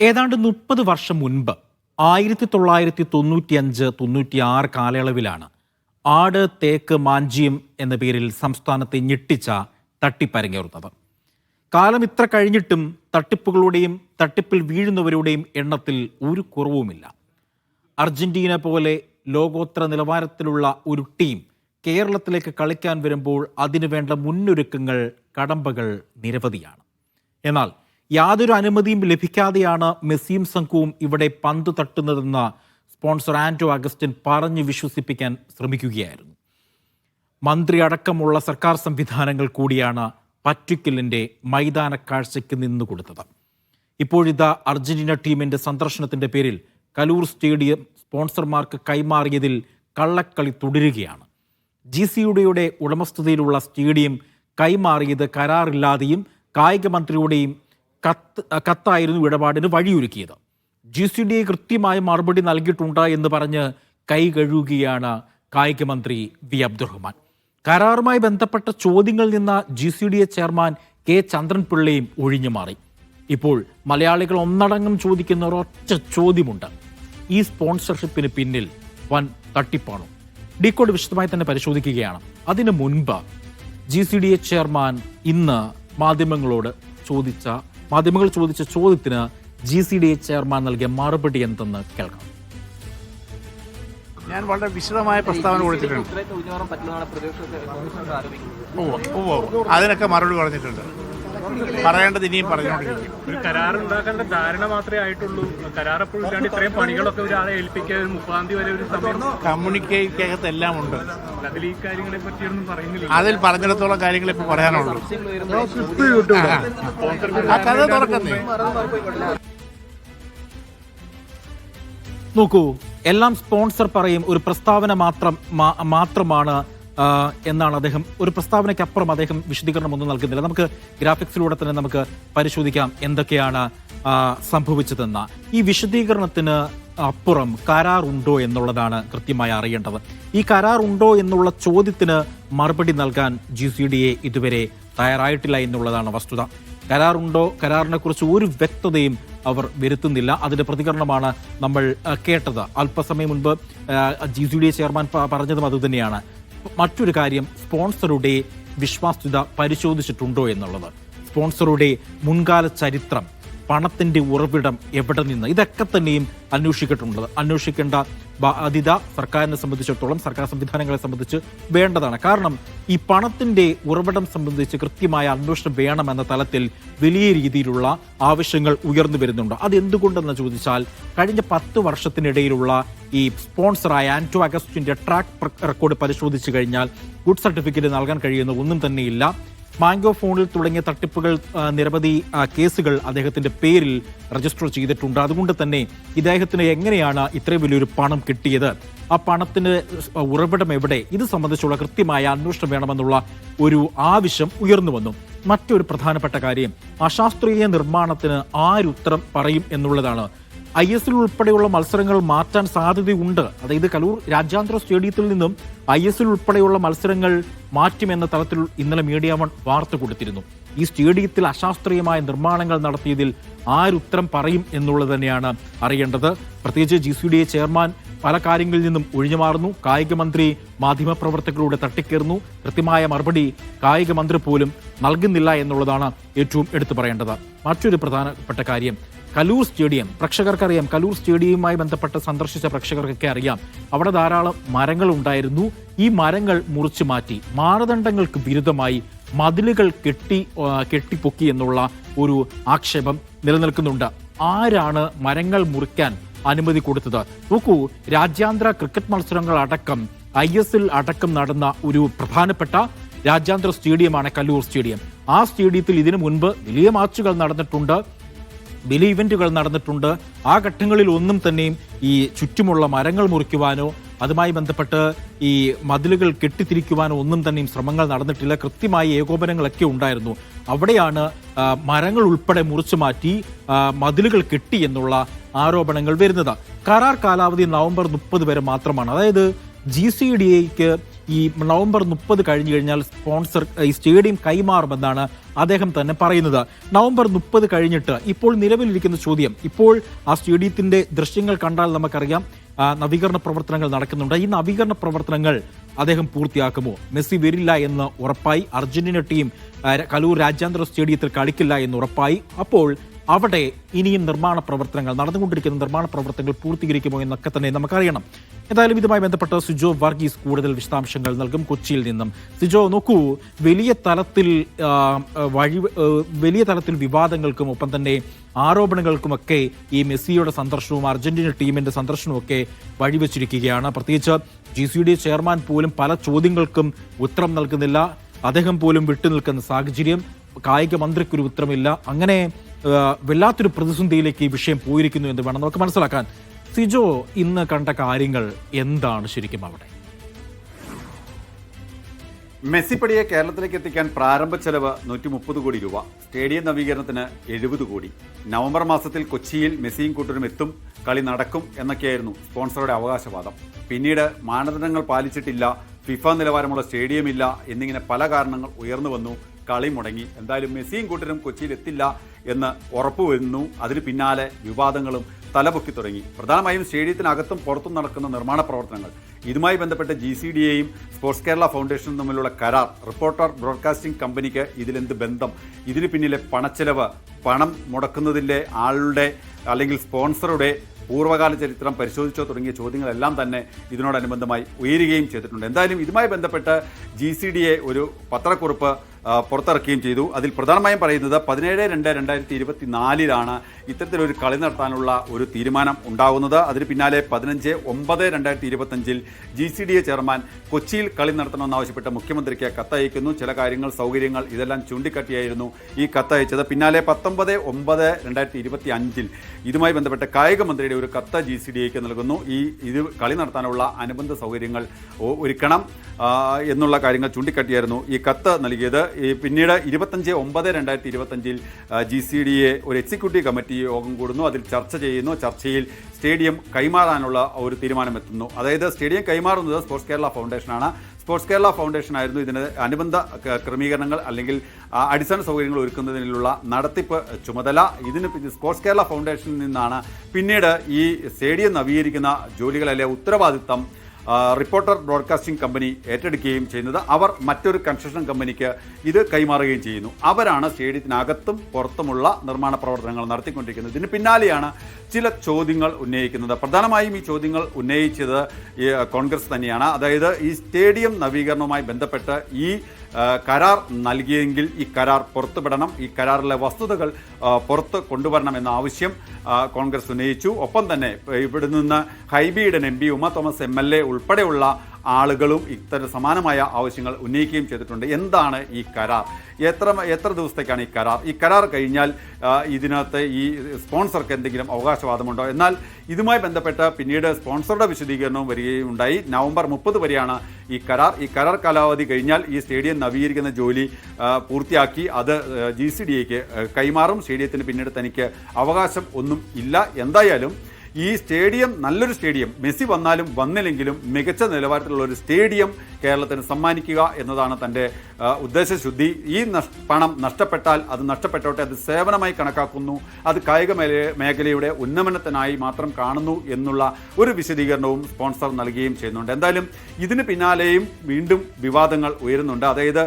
ഏതാണ്ട് 30 വർഷം മുൻപ് 1995-96 കാലയളവിലാണ് ആട് തേക്ക് മാഞ്ചിയം എന്ന പേരിൽ സംസ്ഥാനത്തെ ഞെട്ടിച്ച തട്ടിപ്പരങ്ങേറുന്നത്. കാലം ഇത്ര കഴിഞ്ഞിട്ടും തട്ടിപ്പുകളുടെയും തട്ടിപ്പിൽ വീഴുന്നവരുടെയും എണ്ണത്തിൽ ഒരു കുറവുമില്ല. അർജന്റീന പോലെ ലോകോത്തര നിലവാരത്തിലുള്ള ഒരു ടീം കേരളത്തിലേക്ക് കളിക്കാൻ വരുമ്പോൾ അതിനുവേണ്ട മുന്നൊരുക്കങ്ങൾ, കടമ്പകൾ നിരവധിയാണ്. എന്നാൽ യാതൊരു അനുമതിയും ലഭിക്കാതെയാണ് മെസ്സിയും സംഘവും ഇവിടെ പന്ത് തട്ടുന്നതെന്ന് സ്പോൺസർ ആന്റോ അഗസ്റ്റിൻ പറഞ്ഞു വിശ്വസിപ്പിക്കാൻ ശ്രമിക്കുകയായിരുന്നു. മന്ത്രി അടക്കമുള്ള സർക്കാർ സംവിധാനങ്ങൾ കൂടിയാണ് പറ്റിക്കലിൻ്റെ മൈതാന കാഴ്ചയ്ക്ക് നിന്നുകൊടുത്തത്. ഇപ്പോഴിതാ അർജന്റീന ടീമിൻ്റെ സന്ദർശനത്തിൻ്റെ പേരിൽ കലൂർ സ്റ്റേഡിയം സ്പോൺസർമാർക്ക് കൈമാറിയതിൽ കള്ളക്കളി തുടരുകയാണ്. GCUDയുടെ ഉടമസ്ഥതയിലുള്ള സ്റ്റേഡിയം കൈമാറിയത് കരാറില്ലാതെയും കായിക മന്ത്രിയുടെയും കത്തായിരുന്നു ഇടപാടിന് വഴിയൊരുക്കിയത്. GCUDയെ കൃത്യമായ മറുപടി നൽകിയിട്ടുണ്ട് എന്ന് പറഞ്ഞ് കൈ കഴുകുകയാണ് കായിക മന്ത്രി വി അബ്ദുറഹ്മാൻ. കരാറുമായി ബന്ധപ്പെട്ട ചോദ്യങ്ങളിൽ നിന്ന് GCUDയെ ചെയർമാൻ കെ ചന്ദ്രൻപിള്ളയും ഒഴിഞ്ഞു മാറി. ഇപ്പോൾ മലയാളികൾ ഒന്നടങ്കം ചോദിക്കുന്ന ഒരൊറ്റ ചോദ്യമുണ്ട്: ഈ സ്പോൺസർഷിപ്പിന് പിന്നിൽ വൻ തട്ടിപ്പാണോ? ഡീകോഡ് വിശദമായി തന്നെ പരിശോധിക്കുകയാണ്. അതിനു മുൻപ് GCUDയെ ചെയർമാൻ ഇന്ന് മാധ്യമങ്ങൾ ചോദിച്ച ചോദ്യത്തിന് GCUDയെ ചെയർമാൻ നൽകിയ മറുപടി എന്തെന്ന് കേൾക്കാം. ഞാൻ വളരെ വിശദമായ പ്രസ്താവന കൊടുത്തിട്ടുണ്ട്. അതിനൊക്കെ മറുപടി പറഞ്ഞിട്ടുണ്ട്. പറയേണ്ടത് ഇനിയും പറഞ്ഞുകൊണ്ടിരിക്കും. ഒരു കരാറുണ്ടാക്കേണ്ട ധാരണ മാത്രമേ ആയിട്ടുള്ളൂ. കരാറപ്പോഴും ഇല്ലാണ്ട് ഇത്രയും പണികളൊക്കെ ഒരാളെ ഏൽപ്പിക്കാൻ 30-ാം തീയതി വരെ ഒരു സമയം കമ്മ്യൂണിക്കേക്കകത്ത് എല്ലാം ഉണ്ട്. അതിൽ ഈ കാര്യങ്ങളെ പറ്റിയൊന്നും പറയുന്നില്ല. അതിൽ പറഞ്ഞിടത്തോളം കാര്യങ്ങൾ ഇപ്പൊ പറയാനുള്ളൂ. ആ കഥ തുറക്കുന്നേ. നോക്കൂ, എല്ലാം സ്പോൺസർ പറയും, ഒരു പ്രസ്താവന മാത്രമാണ് എന്നാണ് അദ്ദേഹം. ഒരു പ്രസ്താവനയ്ക്കപ്പുറം അദ്ദേഹം വിശദീകരണം ഒന്നും നൽകുന്നില്ല. നമുക്ക് ഗ്രാഫിക്സിലൂടെ തന്നെ നമുക്ക് പരിശോധിക്കാം എന്തൊക്കെയാണ് സംഭവിച്ചതെന്ന്. ഈ വിശദീകരണത്തിന് അപ്പുറം കരാർ ഉണ്ടോ എന്നുള്ളതാണ് കൃത്യമായി അറിയേണ്ടത്. ഈ കരാർ ഉണ്ടോ എന്നുള്ള ചോദ്യത്തിന് മറുപടി നൽകാൻ GCUDയെ ഇതുവരെ തയ്യാറായിട്ടില്ല എന്നുള്ളതാണ് വസ്തുത. കരാറുണ്ടോ, കരാറിനെ കുറിച്ച് ഒരു വ്യക്തതയും അവർ വരുത്തുന്നില്ല. അതിന്റെ പ്രതികരണമാണ് നമ്മൾ കേട്ടത്. അല്പസമയം മുൻപ് GCUDയെ ചെയർമാൻ പറഞ്ഞതും അതുതന്നെയാണ്. മറ്റൊരു കാര്യം, സ്പോൺസറുടെ വിശ്വാസ്യത പരിശോധിച്ചിട്ടുണ്ടോ എന്നുള്ളത്. സ്പോൺസറുടെ മുൻകാല ചരിത്രം, പണത്തിന്റെ ഉറവിടം എവിടെ നിന്ന്, ഇതൊക്കെ തന്നെയും അന്വേഷിക്കേണ്ട ബാധ്യത സർക്കാരിനെ സംബന്ധിച്ചിടത്തോളം, സർക്കാർ സംവിധാനങ്ങളെ സംബന്ധിച്ച് വേണ്ടതാണ്. കാരണം ഈ പണത്തിന്റെ ഉറവിടം സംബന്ധിച്ച് കൃത്യമായ അന്വേഷണം വേണമെന്ന തലത്തിൽ വലിയ രീതിയിലുള്ള ആവശ്യങ്ങൾ ഉയർന്നു വരുന്നുണ്ട്. അതെന്തുകൊണ്ടെന്ന് ചോദിച്ചാൽ, കഴിഞ്ഞ 10 വർഷത്തിനിടയിലുള്ള ഈ സ്പോൺസറായ ആന്റോ അഗസ്റ്റിന്റെ ട്രാക്ക് റെക്കോർഡ് പരിശോധിച്ചു കഴിഞ്ഞാൽ ഗുഡ് സർട്ടിഫിക്കറ്റ് നൽകാൻ കഴിയുന്ന ഒന്നും തന്നെയില്ല. മാംഗോ ഫോണിൽ തുടങ്ങിയ തട്ടിപ്പുകൾ, നിരവധി കേസുകൾ അദ്ദേഹത്തിന്റെ പേരിൽ രജിസ്റ്റർ ചെയ്തിട്ടുണ്ട്. അതുകൊണ്ട് തന്നെ ഇദ്ദേഹത്തിന് എങ്ങനെയാണ് ഇത്രയും വലിയൊരു പണം കിട്ടിയത്, ആ പണത്തിന് ഉറവിടം എവിടെ, ഇത് സംബന്ധിച്ചുള്ള കൃത്യമായ അന്വേഷണം വേണമെന്നുള്ള ഒരു ആവശ്യം ഉയർന്നു വന്നു. മറ്റൊരു പ്രധാനപ്പെട്ട കാര്യം, അശാസ്ത്രീയ നിർമ്മാണത്തിന് ആരുത്തരം പറയും എന്നുള്ളതാണ്. ISL ഉൾപ്പെടെയുള്ള മത്സരങ്ങൾ മാറ്റാൻ സാധ്യതയുണ്ട്. അതായത് കലൂർ രാജ്യാന്തര സ്റ്റേഡിയത്തിൽ നിന്നും ISL ഉൾപ്പെടെയുള്ള മത്സരങ്ങൾ മാറ്റുമെന്ന തലത്തിൽ ഇന്നലെ മീഡിയ വൺ വാർത്ത കൊടുത്തിരുന്നു. ഈ സ്റ്റേഡിയത്തിൽ അശാസ്ത്രീയമായ നിർമ്മാണങ്ങൾ നടത്തിയതിൽ ആരുത്തരം പറയും എന്നുള്ളത് തന്നെയാണ് അറിയേണ്ടത്. പ്രത്യേകിച്ച് GCUDയെ ചെയർമാൻ പല കാര്യങ്ങളിൽ നിന്നും ഒഴിഞ്ഞുമാറുന്നു. കായിക മന്ത്രി മാധ്യമപ്രവർത്തകരുടെ തട്ടിക്കേറുന്നു. കൃത്യമായ മറുപടി കായിക മന്ത്രി പോലും നൽകുന്നില്ല എന്നുള്ളതാണ് ഏറ്റവും എടുത്തു പറയേണ്ടത്. മറ്റൊരു പ്രധാനപ്പെട്ട കാര്യം, കലൂർ സ്റ്റേഡിയം പ്രേക്ഷകർക്കറിയാം. കലൂർ സ്റ്റേഡിയവുമായി ബന്ധപ്പെട്ട് സന്ദർശിച്ച പ്രേക്ഷകർക്കൊക്കെ അറിയാം, അവിടെ ധാരാളം മരങ്ങൾ ഉണ്ടായിരുന്നു. ഈ മരങ്ങൾ മുറിച്ചു മാറ്റി മാനദണ്ഡങ്ങൾക്ക് വിരുദ്ധമായി മതിലുകൾ കെട്ടിപ്പൊക്കി എന്നുള്ള ഒരു ആക്ഷേപം നിലനിൽക്കുന്നുണ്ട്. ആരാണ് മരങ്ങൾ മുറിക്കാൻ അനുമതി കൊടുത്തത്? നോക്കൂ, രാജ്യാന്തര ക്രിക്കറ്റ് മത്സരങ്ങൾ അടക്കം ISL അടക്കം നടന്ന ഒരു പ്രധാനപ്പെട്ട രാജ്യാന്തര സ്റ്റേഡിയമാണ് കലൂർ സ്റ്റേഡിയം. ആ സ്റ്റേഡിയത്തിൽ ഇതിനു മുൻപ് വലിയ മാച്ചുകൾ നടന്നിട്ടുണ്ട്, വലിയ ഇവന്റുകൾ നടന്നിട്ടുണ്ട്. ആ ഘട്ടങ്ങളിൽ ഒന്നും തന്നെയും ഈ ചുറ്റുമുള്ള മരങ്ങൾ മുറിക്കുവാനോ അതുമായി ബന്ധപ്പെട്ട് ഈ മതിലുകൾ കെട്ടിത്തിരിക്കുവാനോ ഒന്നും തന്നെയും ശ്രമങ്ങൾ നടന്നിട്ടില്ല. കൃത്യമായ ഏകോപനങ്ങളൊക്കെ ഉണ്ടായിരുന്നു. അവിടെയാണ് മരങ്ങൾ ഉൾപ്പെടെ മുറിച്ചു മാറ്റി മതിലുകൾ കെട്ടി എന്നുള്ള ആരോപണങ്ങൾ വരുന്നത്. കരാർ കാലാവധി നവംബർ 30 വരെ മാത്രമാണ്. അതായത് GCUDയ്ക്ക് ഈ നവംബർ 30 കഴിഞ്ഞു കഴിഞ്ഞാൽ സ്പോൺസർ ഈ സ്റ്റേഡിയം കൈമാറുമെന്നാണ് അദ്ദേഹം തന്നെ പറയുന്നത്. നവംബർ 30 കഴിഞ്ഞിട്ട് ഇപ്പോൾ നിലവിലിരിക്കുന്ന ചോദ്യം, ഇപ്പോൾ ആ സ്റ്റേഡിയത്തിന്റെ ദൃശ്യങ്ങൾ കണ്ടാൽ നമുക്കറിയാം നവീകരണ പ്രവർത്തനങ്ങൾ നടക്കുന്നുണ്ട്. ഈ നവീകരണ പ്രവർത്തനങ്ങൾ അദ്ദേഹം പൂർത്തിയാക്കുമോ? മെസ്സി വരില്ല എന്ന് ഉറപ്പായി. അർജന്റീന ടീം കലൂർ രാജ്യാന്തര സ്റ്റേഡിയത്തിൽ കളിക്കില്ല എന്ന് ഉറപ്പായി. അപ്പോൾ അവിടെ ഇനിയും നടന്നുകൊണ്ടിരിക്കുന്ന നിർമ്മാണ പ്രവർത്തനങ്ങൾ പൂർത്തീകരിക്കുമോ എന്നൊക്കെ തന്നെ നമുക്കറിയണം. എന്തായാലും ഇതുമായി ബന്ധപ്പെട്ട് സിജോ വർഗീസ് കൂടുതൽ വിശദാംശങ്ങൾ നൽകും കൊച്ചിയിൽ നിന്നും. സിജോ, നോക്കൂ, വലിയ തലത്തിൽ വിവാദങ്ങൾക്കും ഒപ്പം തന്നെ ആരോപണങ്ങൾക്കുമൊക്കെ ഈ മെസ്സിയുടെ സന്ദർശനവും അർജന്റീന ടീമിന്റെ സന്ദർശനവും വഴിവെച്ചിരിക്കുകയാണ്. പ്രത്യേകിച്ച് GCD ചെയർമാൻ പോലും പല ചോദ്യങ്ങൾക്കും ഉത്തരം നൽകുന്നില്ല. അദ്ദേഹം പോലും വിട്ടുനിൽക്കുന്ന സാഹചര്യം. കായിക മന്ത്രിക്കൊരു ഉത്തരമില്ല. അങ്ങനെ വല്ലാത്തൊരു പ്രതിസന്ധിയിലേക്ക് ഈ വിഷയം പോയിരിക്കുന്നു എന്ന് വേണം നമുക്ക് മനസ്സിലാക്കാൻ. സിജോ, ഇന്ന് കണ്ട കാര്യങ്ങൾ എന്താണ് ശരിക്കും അവിടെ? മെസ്സിപ്പടിയെ കേരളത്തിലേക്ക് എത്തിക്കാൻ പ്രാരംഭ ചെലവ് 130 കോടി രൂപ, സ്റ്റേഡിയം നവീകരണത്തിന് 70 കോടി. നവംബർ മാസത്തിൽ കൊച്ചിയിൽ മെസ്സിയും കൂട്ടരും എത്തും, കളി നടക്കും എന്നൊക്കെയായിരുന്നു സ്പോൺസറുടെ അവകാശവാദം. പിന്നീട് മാനദണ്ഡങ്ങൾ പാലിച്ചിട്ടില്ല, ഫിഫ നിലവാരമുള്ള സ്റ്റേഡിയം ഇല്ല എന്നിങ്ങനെ പല കാരണങ്ങൾ ഉയർന്നു വന്നു. കളി മുടങ്ങി. എന്തായാലും മെസ്സിയും കൂട്ടരും കൊച്ചിയിൽ എത്തില്ല എന്ന് ഉറപ്പുവരുന്നു. അതിന് പിന്നാലെ വിവാദങ്ങളും തലപൊക്കി തുടങ്ങി. പ്രധാനമായും സ്റ്റേഡിയത്തിനകത്തും പുറത്തും നടക്കുന്ന നിർമ്മാണ പ്രവർത്തനങ്ങൾ. ഇതുമായി ബന്ധപ്പെട്ട് GCDയെയും സ്പോർട്സ് കേരള ഫൗണ്ടേഷനും തമ്മിലുള്ള കരാർ, റിപ്പോർട്ടർ ബ്രോഡ്കാസ്റ്റിംഗ് കമ്പനിക്ക് ഇതിലെന്ത് ബന്ധം, ഇതിന് പിന്നിലെ പണച്ചെലവ്, പണം മുടക്കുന്നതിൻ്റെ ആളുടെ അല്ലെങ്കിൽ സ്പോൺസറുടെ പൂർവ്വകാല ചരിത്രം പരിശോധിച്ചോ തുടങ്ങിയ ചോദ്യങ്ങളെല്ലാം തന്നെ ഇതിനോടനുബന്ധമായി ഉയരുകയും ചെയ്തിട്ടുണ്ട്. എന്തായാലും ഇതുമായി ബന്ധപ്പെട്ട് GCDയെ ഒരു പത്രക്കുറിപ്പ് പുറത്തിറക്കുകയും ചെയ്തു. അതിൽ പ്രധാനമായും പറയുന്നത് 17/2/2024 ഇത്തരത്തിലൊരു കളി നടത്താനുള്ള ഒരു തീരുമാനം ഉണ്ടാകുന്നത്. അതിന് പിന്നാലെ 15/9/2025 GCDA ചെയർമാൻ കൊച്ചിയിൽ കളി നടത്തണമെന്നാവശ്യപ്പെട്ട് മുഖ്യമന്ത്രിക്ക് കത്തയക്കുന്നു. ചില കാര്യങ്ങൾ, സൗകര്യങ്ങൾ ഇതെല്ലാം ചൂണ്ടിക്കാട്ടിയായിരുന്നു ഈ കത്തയച്ചത്. പിന്നാലെ 19/9/2025 ഇതുമായി ബന്ധപ്പെട്ട് കായിക മന്ത്രിയുടെ ഒരു കത്ത് GCDAക്ക് നൽകുന്നു. ഇത് കളി നടത്താനുള്ള അനുബന്ധ സൗകര്യങ്ങൾ ഒരുക്കണം എന്നുള്ള കാര്യങ്ങൾ ചൂണ്ടിക്കാട്ടിയായിരുന്നു ഈ കത്ത് നൽകിയത്. പിന്നീട് 25/9/2025 GCDA ഒരു എക്സിക്യൂട്ടീവ് കമ്മിറ്റി യോഗം കൂടുന്നു. അതിൽ ചർച്ച ചെയ്യുന്നു. ചർച്ചയിൽ സ്റ്റേഡിയം കൈമാറാനുള്ള ഒരു തീരുമാനമെത്തുന്നു. അതായത് സ്റ്റേഡിയം കൈമാറുന്നത് സ്പോർട്സ് കേരള ഫൗണ്ടേഷനാണ്. സ്പോർട്സ് കേരള ഫൗണ്ടേഷനായിരുന്നു ഇതിന് അനുബന്ധ ക്രമീകരണങ്ങൾ അല്ലെങ്കിൽ അടിസ്ഥാന സൗകര്യങ്ങൾ ഒരുക്കുന്നതിനുള്ള നടത്തിപ്പ് ചുമതല. ഇതിന് സ്പോർട്സ് കേരള ഫൗണ്ടേഷനിൽ നിന്നാണ് പിന്നീട് ഈ സ്റ്റേഡിയം നവീകരിക്കുന്ന ജോലികളിലെ ഉത്തരവാദിത്തം റിപ്പോർട്ടർ ബ്രോഡ്കാസ്റ്റിംഗ് കമ്പനി ഏറ്റെടുക്കുകയും ചെയ്യുന്നത്. അവർ മറ്റൊരു കൺസ്ട്രക്ഷൻ കമ്പനിക്ക് ഇത് കൈമാറുകയും ചെയ്യുന്നു. അവരാണ് സ്റ്റേഡിയത്തിനകത്തും പുറത്തുമുള്ള നിർമ്മാണ പ്രവർത്തനങ്ങൾ നടത്തിക്കൊണ്ടിരിക്കുന്നത്. ഇതിന് പിന്നാലെയാണ് ചില ചോദ്യങ്ങൾ ഉന്നയിക്കുന്നത്. പ്രധാനമായും ഈ ചോദ്യങ്ങൾ ഉന്നയിച്ചത് കോൺഗ്രസ് തന്നെയാണ്. അതായത് ഈ സ്റ്റേഡിയം നവീകരണവുമായി ബന്ധപ്പെട്ട് ഈ കരാർ നൽകിയെങ്കിൽ ഈ കരാർ പുറത്തുവിടണം, ഈ കരാറിലെ വസ്തുതകൾ പുറത്ത് കൊണ്ടുവരണം എന്ന ആവശ്യം കോൺഗ്രസ് ഉന്നയിച്ചു. ഒപ്പം തന്നെ ഇവിടെ നിന്ന് ഹൈബിയുടെ MP, ഉമ തോമസ് MLA ഉൾപ്പെടെയുള്ള ആളുകളും ഇത്തരം സമാനമായ ആവശ്യങ്ങൾ ഉന്നയിക്കുകയും ചെയ്തിട്ടുണ്ട്. എന്താണ് ഈ കരാർ? എത്ര ദിവസത്തേക്കാണ് ഈ കരാർ? ഈ കരാർ കഴിഞ്ഞാൽ ഇതിനകത്ത് ഈ സ്പോൺസർക്ക് എന്തെങ്കിലും അവകാശവാദമുണ്ടോ? എന്നാൽ ഇതുമായി ബന്ധപ്പെട്ട് പിന്നീട് സ്പോൺസറുടെ വിശദീകരണവും വരികയുണ്ടായി. നവംബർ 30 വരെയാണ് ഈ കരാർ. ഈ കരാർ കാലാവധി കഴിഞ്ഞാൽ ഈ സ്റ്റേഡിയം നവീകരിക്കുന്ന ജോലി പൂർത്തിയാക്കി അത് GCDAക്ക് കൈമാറും. സ്റ്റേഡിയത്തിന് പിന്നീട് തനിക്ക് അവകാശം ഒന്നും ഇല്ല. എന്തായാലും ഈ സ്റ്റേഡിയം നല്ലൊരു സ്റ്റേഡിയം, മെസ്സി വന്നാലും വന്നില്ലെങ്കിലും മികച്ച നിലവാരത്തിലുള്ള ഒരു സ്റ്റേഡിയം കേരളത്തിന് സമ്മാനിക്കുക എന്നതാണ് തൻ്റെ ഉദ്ദേശശുദ്ധി. ഈ പണം നഷ്ടപ്പെട്ടാൽ അത് നഷ്ടപ്പെട്ടോട്ടെ, അത് സേവനമായി കണക്കാക്കുന്നു, അത് കായിക മേഖലയുടെ ഉന്നമനത്തിനായി മാത്രം കാണുന്നു എന്നുള്ള ഒരു വിശദീകരണവും സ്പോൺസർ നൽകുകയും ചെയ്യുന്നുണ്ട്. എന്തായാലും ഇതിന് പിന്നാലെയും വീണ്ടും വിവാദങ്ങൾ ഉയരുന്നുണ്ട്. അതായത്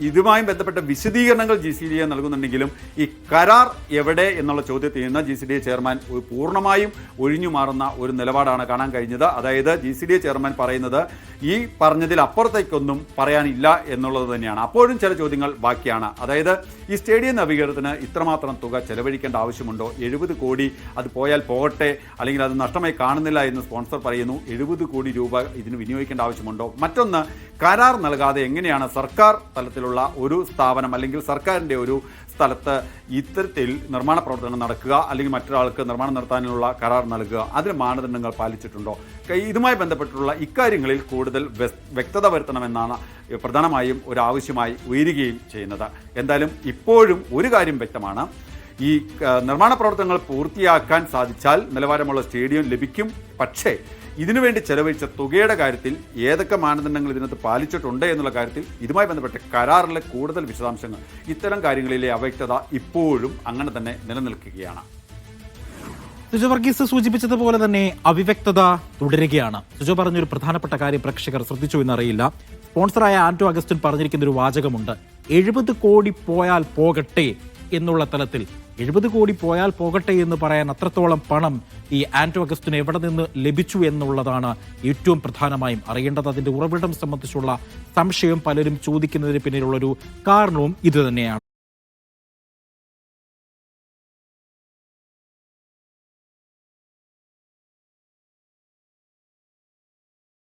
ഇതുമായി ബന്ധപ്പെട്ട വിശദീകരണങ്ങൾ GCDA നൽകുന്നുണ്ടെങ്കിലും ഈ കരാർ എവിടെ എന്നുള്ള ചോദ്യത്തിൽ നിന്ന് GCDA ചെയർമാൻ പൂർണ്ണമായും ഒഴിഞ്ഞു മാറുന്ന ഒരു നിലപാടാണ് കാണാൻ കഴിഞ്ഞത്. അതായത് GCDA ചെയർമാൻ പറയുന്നത് ഈ പറഞ്ഞതിൽ അപ്പുറത്തേക്കൊന്നും പറയാനില്ല എന്നുള്ളത് തന്നെയാണ്. അപ്പോഴും ചില ചോദ്യങ്ങൾ ബാക്കിയാണ്. അതായത് ഈ സ്റ്റേഡിയം നവീകരണത്തിന് ഇത്രമാത്രം തുക ചെലവഴിക്കേണ്ട ആവശ്യമുണ്ടോ? 70 കോടി അത് പോയാൽ പോകട്ടെ, അല്ലെങ്കിൽ അത് നഷ്ടമായി കാണുന്നില്ല എന്ന് സ്പോൺസർ പറയുന്നു. 70 കോടി രൂപ ഇതിന് വിനിയോഗിക്കേണ്ട ആവശ്യമുണ്ടോ? മറ്റൊന്ന്, കരാർ നൽകാതെ എങ്ങനെയാണ് സർക്കാർ തലത്തിലുള്ള ഒരു സ്ഥാപനം അല്ലെങ്കിൽ സർക്കാരിൻ്റെ ഒരു സ്ഥലത്ത് ഇത്തരത്തിൽ നിർമ്മാണ പ്രവർത്തനം നടക്കുക, അല്ലെങ്കിൽ മറ്റൊരാൾക്ക് നിർമ്മാണം നടത്താനുള്ള കരാർ നൽകുക? അതിന് മാനദണ്ഡങ്ങൾ പാലിച്ചിട്ടുണ്ടോ? ഇതുമായി ബന്ധപ്പെട്ടുള്ള ഇക്കാര്യങ്ങളിൽ കൂടുതൽ വ്യക്തത വരുത്തണമെന്നാണ് പ്രധാനമായും ഒരു ആവശ്യമായി ഉയരുകയും ചെയ്യുന്നത്. എന്തായാലും ഇപ്പോഴും ഒരു കാര്യം വ്യക്തമാണ്, ഈ നിർമ്മാണ പ്രവർത്തനങ്ങൾ പൂർത്തിയാക്കാൻ സാധിച്ചാൽ നിലവാരമുള്ള സ്റ്റേഡിയം ലഭിക്കും. പക്ഷേ ഇതിനുവേണ്ടി ചെലവഴിച്ച തുകയുടെ കാര്യത്തിൽ ഏതൊക്കെ മാനദണ്ഡങ്ങൾ ഇതിനകത്ത് പാലിച്ചിട്ടുണ്ട് എന്നുള്ള കാര്യത്തിൽ ഇതുമായി ബന്ധപ്പെട്ട കരാറിലെ കൂടുതൽ വിശദാംശങ്ങൾ, ഇത്തരം കാര്യങ്ങളിലെ അവ്യക്തത ഇപ്പോഴും അങ്ങനെ തന്നെ നിലനിൽക്കുകയാണ്. സുജോ വർഗീസ് സൂചിപ്പിച്ചതുപോലെ തന്നെ അവ്യക്തത തുടരുകയാണ്. സുജോ പറഞ്ഞൊരു പ്രധാനപ്പെട്ട കാര്യം പ്രേക്ഷകർ ശ്രദ്ധിച്ചു എന്നറിയില്ല. സ്പോൺസറായ ആന്റോ അഗസ്റ്റിൻ പറഞ്ഞിരിക്കുന്ന ഒരു വാചകമുണ്ട്, 70 കോടി പോയാൽ പോകട്ടെ എന്നുള്ള തലത്തിൽ. 70 കോടി പോയാൽ പോകട്ടെ എന്ന് പറയാൻ അത്രത്തോളം പണം ഈ ആന്റോ അഗസ്റ്റിന് എവിടെ നിന്ന് ലഭിച്ചു എന്നുള്ളതാണ് ഏറ്റവും പ്രധാനമായും അറിയേണ്ടത്. അതിന്റെ ഉറവിടം സംബന്ധിച്ചുള്ള സംശയം പലരും ചോദിക്കുന്നതിന് പിന്നിലുള്ളൊരു കാരണവും ഇത് തന്നെയാണ്.